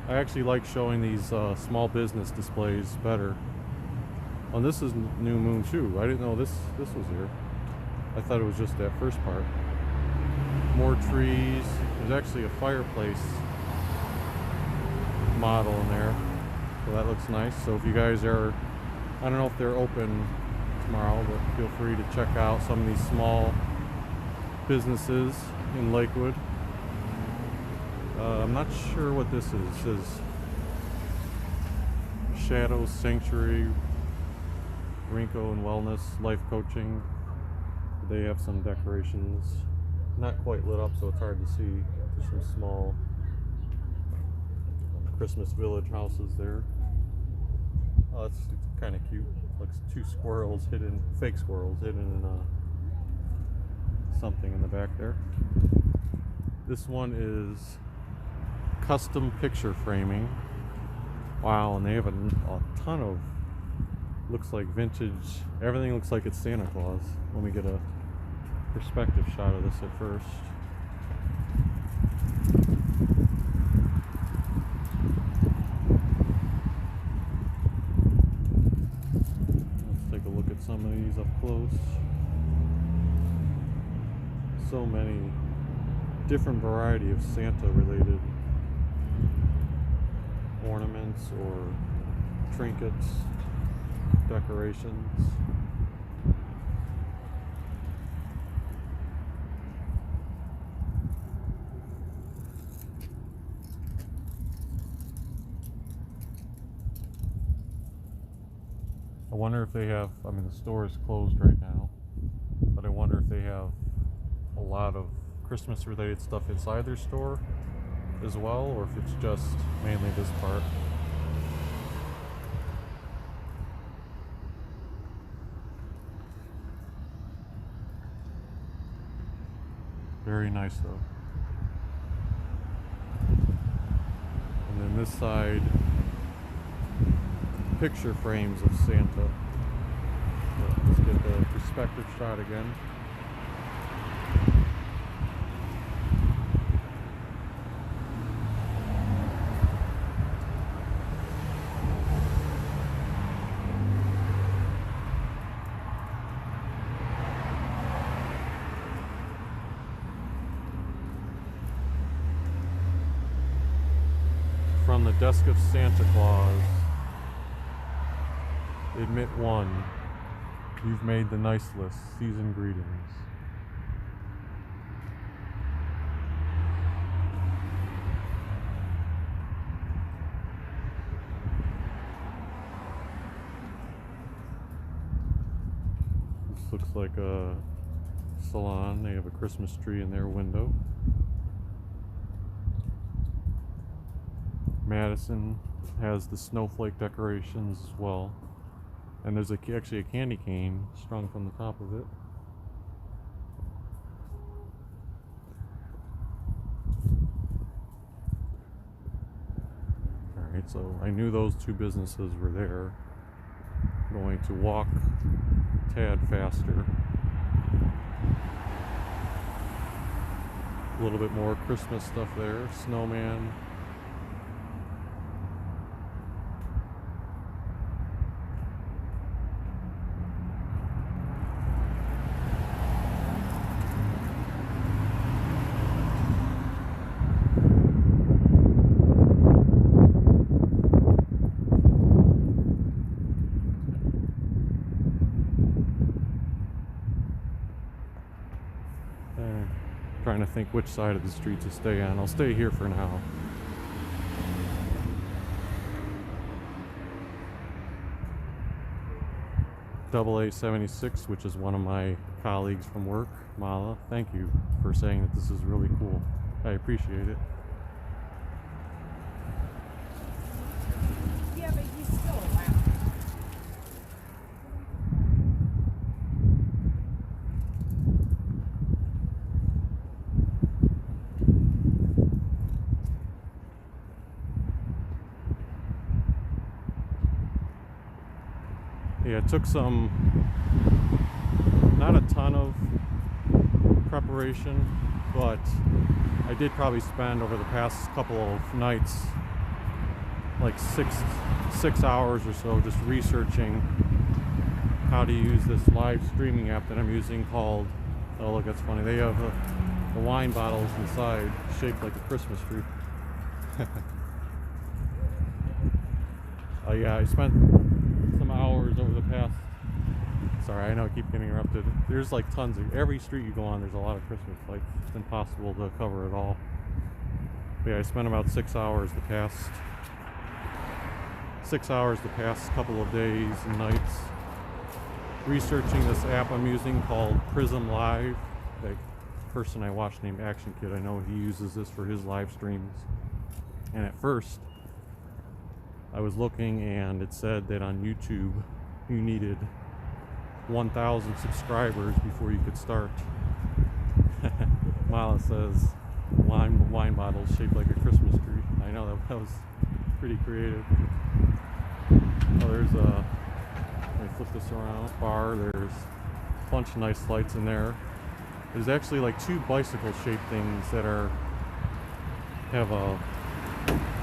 Speaker 1: I actually like showing these small business displays better. Oh, this is New Moon too. I didn't know this was here. I thought it was just that first part. More trees. There's actually a fireplace model in there, so that looks nice. So if you guys are, I don't know if they're open tomorrow, but feel free to check out some of these small businesses in Lakewood. I'm not sure what this is. It says Shadows Sanctuary, Rinko and Wellness, Life Coaching. They have some decorations. Not quite lit up, so it's hard to see. There's some small Christmas village houses there. Oh, it's kind of cute. Looks two squirrels hidden, fake squirrels hidden in something in the back there. This one is custom picture framing. Wow, and they have a ton of, looks like vintage, everything looks like it's Santa Claus. Let me get a perspective shot of this at first. Let's take a look at some of these up close. So many different variety of Santa related ornaments or trinkets, decorations. I wonder if they have, I mean the store is closed right now, but I wonder if they have a lot of Christmas related stuff inside their store as well, or if it's just mainly this part. Very nice though. And then this side, picture frames of Santa. Let's get the perspective shot again. From the desk of Santa Claus, admit one, you've made the nice list. Season greetings. This looks like a salon. They have a Christmas tree in their window. Madison has the snowflake decorations as well, and there's actually a candy cane strung from the top of it. Alright, so I knew those two businesses were there. I'm going to walk a tad faster. A little bit more Christmas stuff there. Snowman. Trying to think which side of the street to stay on. I'll stay here for now. AA76, which is one of my colleagues from work, Mala. Thank you for saying that this is really cool. I appreciate it.
Speaker 2: Yeah, but he's still around.
Speaker 1: Yeah, it took not a ton of preparation, but I did probably spend over the past couple of nights like six hours or so just researching how to use this live streaming app that I'm using called, oh look, that's funny, they have the wine bottles inside shaped like a Christmas tree. Yeah, I spent some hours over the past, sorry, I know I keep getting interrupted. There's like tons of, every street you go on there's a lot of Christmas lights. It's impossible to cover it all. But yeah, I spent about 6 hours the past couple of days and nights researching this app I'm using called Prism Live. The person I watch named Action Kid, I know he uses this for his live streams. And at first I was looking and it said that on YouTube you needed 1,000 subscribers before you could start. Mala says wine bottles shaped like a Christmas tree. I know that was pretty creative. Oh, there's a, let me flip this around, bar. There's a bunch of nice lights in there. There's actually like two bicycle shaped things that have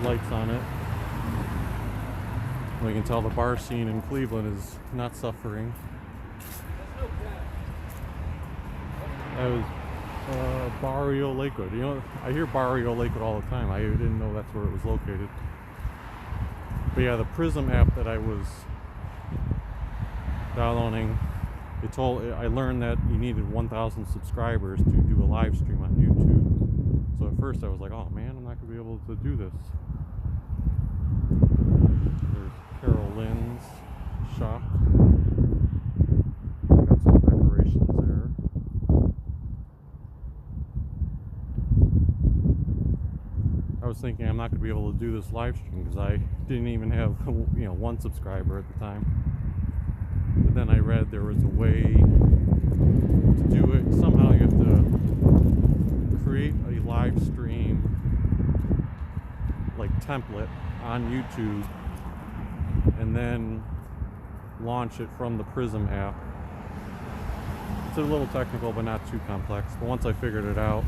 Speaker 1: lights on it. We can tell the bar scene in Cleveland is not suffering. That was Barrio Lakewood. You know, I hear Barrio Lakewood all the time. I didn't know that's where it was located. But yeah, the Prism app that I was downloading, I learned that you needed 1,000 subscribers to do a live stream on YouTube. So at first I was like, oh man, I'm not gonna be able to do this. There's Carol Lynn's shop. Got some decorations there. I was thinking I'm not going to be able to do this live stream because I didn't even have, one subscriber at the time. But then I read there was a way to do it. Somehow you have to create a live stream like template on YouTube and then launch it from the Prism app. It's a little technical, but not too complex. But once I figured it out,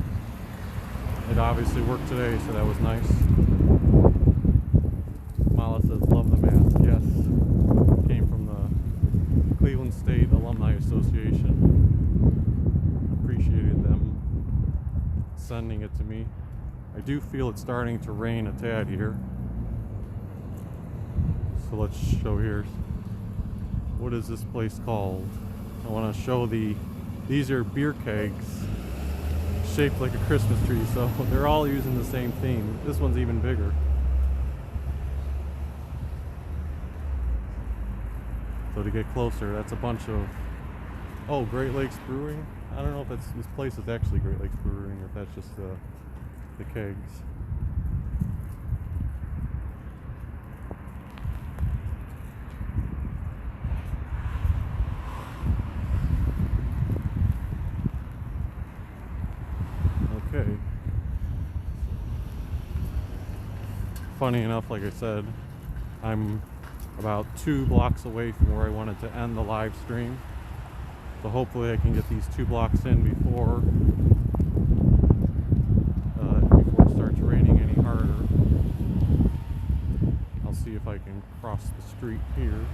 Speaker 1: it obviously worked today, so that was nice. Mala says, love the mask. Yes, came from the Cleveland State Alumni Association. Appreciated them sending it to me. I do feel it's starting to rain a tad here. So let's show here. What is this place called? I want to show these are beer kegs shaped like a Christmas tree, so they're all using the same theme. This one's even bigger. So to get closer, that's a bunch of, oh, Great Lakes Brewing. I don't know if this place is actually Great Lakes Brewing or if that's just the kegs. Okay. Funny enough, like I said, I'm about 2 blocks away from where I wanted to end the live stream. So hopefully I can get these 2 blocks in before it starts raining any harder. I'll see if I can cross the street here.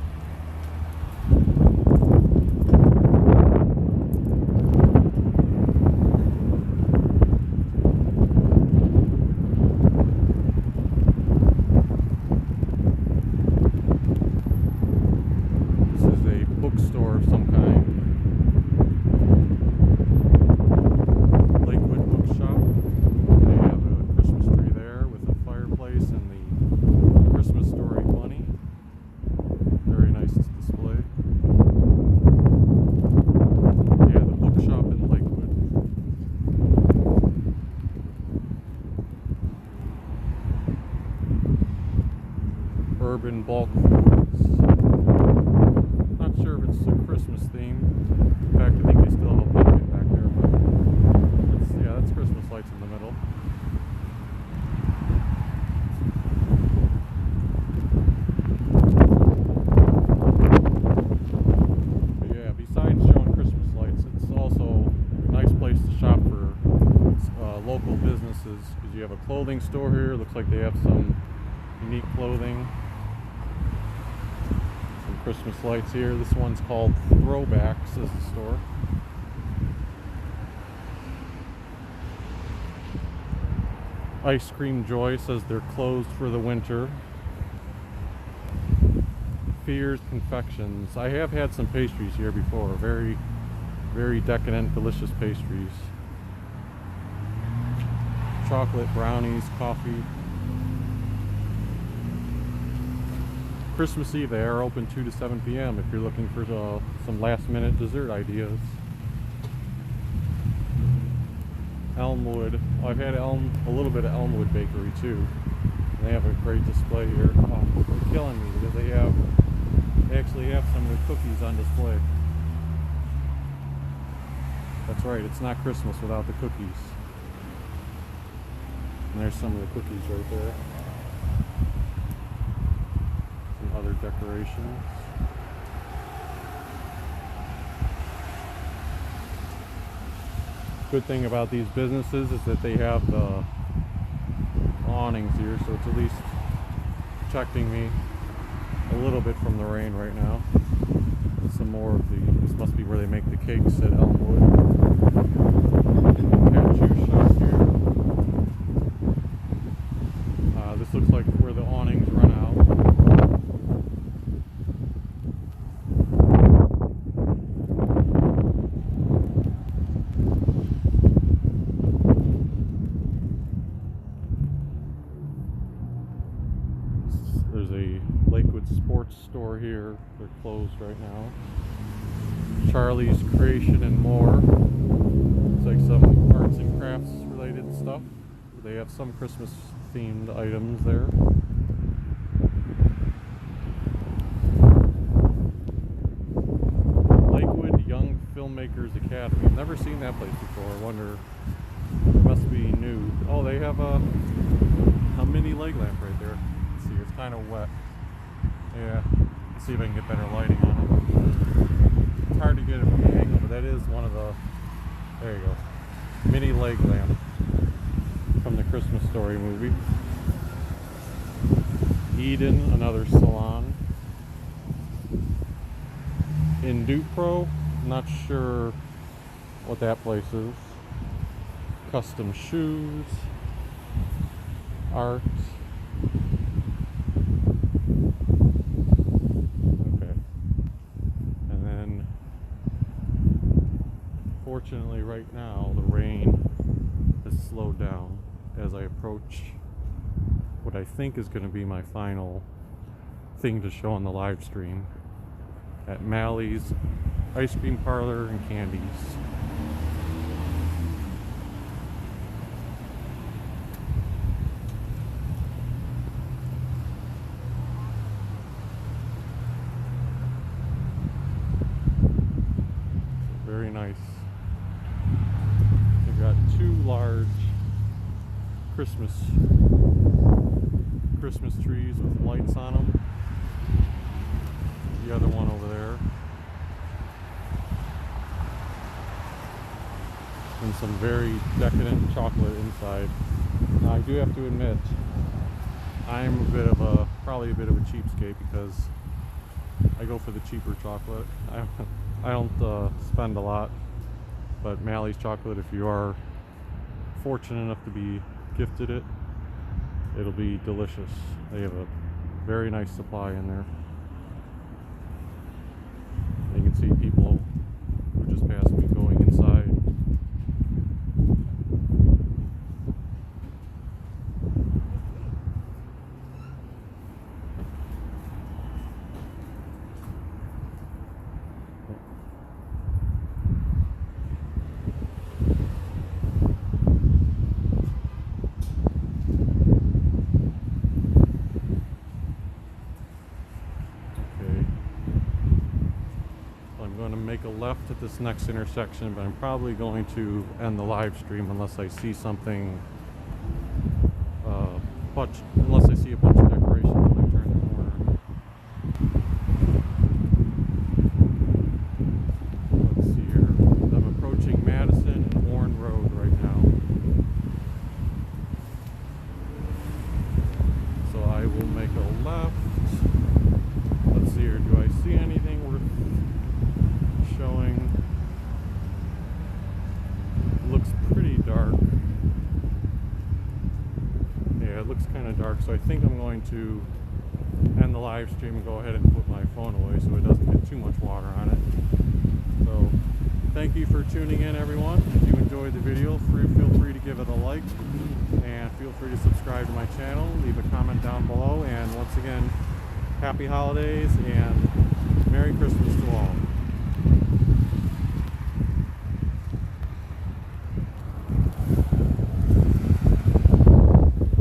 Speaker 1: Bookstore of some kind. Lakewood bookshop. They have a Christmas tree there with a fireplace and the Christmas Story bunny. Very nice display. Yeah, the bookshop in Lakewood. Urban bulk foods. Not sure if it's a Christmas theme. In fact, I think they still have a pumpkin back there, but that's Christmas lights in the middle. But yeah, besides showing Christmas lights, it's also a nice place to shop for local businesses, because you have a clothing store here. Looks like they have some unique clothing. Christmas lights here. This one's called Throwbacks, is the store. Ice Cream Joy says they're closed for the winter. Fears Confections. I have had some pastries here before. Very, very decadent, delicious pastries. Chocolate brownies, coffee. Christmas Eve, they are open 2 to 7 p.m. if you're looking for some last-minute dessert ideas. Elmwood. Oh, I've had a little bit of Elmwood Bakery too. They have a great display here. Oh, they're killing me because they actually have some of the cookies on display. That's right, it's not Christmas without the cookies. And there's some of the cookies right there. Other decorations. Good thing about these businesses is that they have the awnings here, so it's at least protecting me a little bit from the rain right now. Some more of this must be where they make the cakes at Elmwood. Cashew shop here. This looks like where the awnings run out. There's a Lakewood sports store here. They're closed right now. Charlie's Creation and More. It's like some arts and crafts related stuff. They have some Christmas themed items there. Lakewood Young Filmmakers Academy. I've never seen that place before. I wonder, there must be renewed. Oh, they have a mini leg lamp right there. Let's see, it's kind of wet. Yeah, let's see if I can get better lighting on it. It's hard to get it from the angle, but that is one of the, there you go, mini leg lamp from the Christmas Story movie. Eden, another salon. In Dupro, not sure what that place is. Custom shoes, art. Okay. And then, fortunately right now, the rain has slowed down as I approach what I think is going to be my final thing to show on the live stream at Mally's Ice Cream Parlor and Candies. Very nice. They've got two large Christmas trees with lights on them. The other one over there. And some very decadent chocolate inside. Now I do have to admit, I'm probably a bit of a cheapskate because I go for the cheaper chocolate. I don't spend a lot, but Mally's chocolate, if you are fortunate enough to be gifted it, it'll be delicious. They have a very nice supply in there. You can see people who just passed me going inside. Make a left at this next intersection, but I'm probably going to end the live stream unless I see something, unless I see a bunch of decorations when I turn the corner. Let's see here. I'm approaching Madison and Warren Road right now. So I will make a left. Let's see here. Do I see anything worth showing? Looks pretty dark. Yeah, it looks kind of dark, so I think I'm going to end the live stream and go ahead and put my phone away so it doesn't get too much water on it. So thank you for tuning in, everyone. If you enjoyed the video, feel free to give it a like, and feel free to subscribe to my channel, leave a comment down below, and once again, happy holidays and Merry Christmas to all.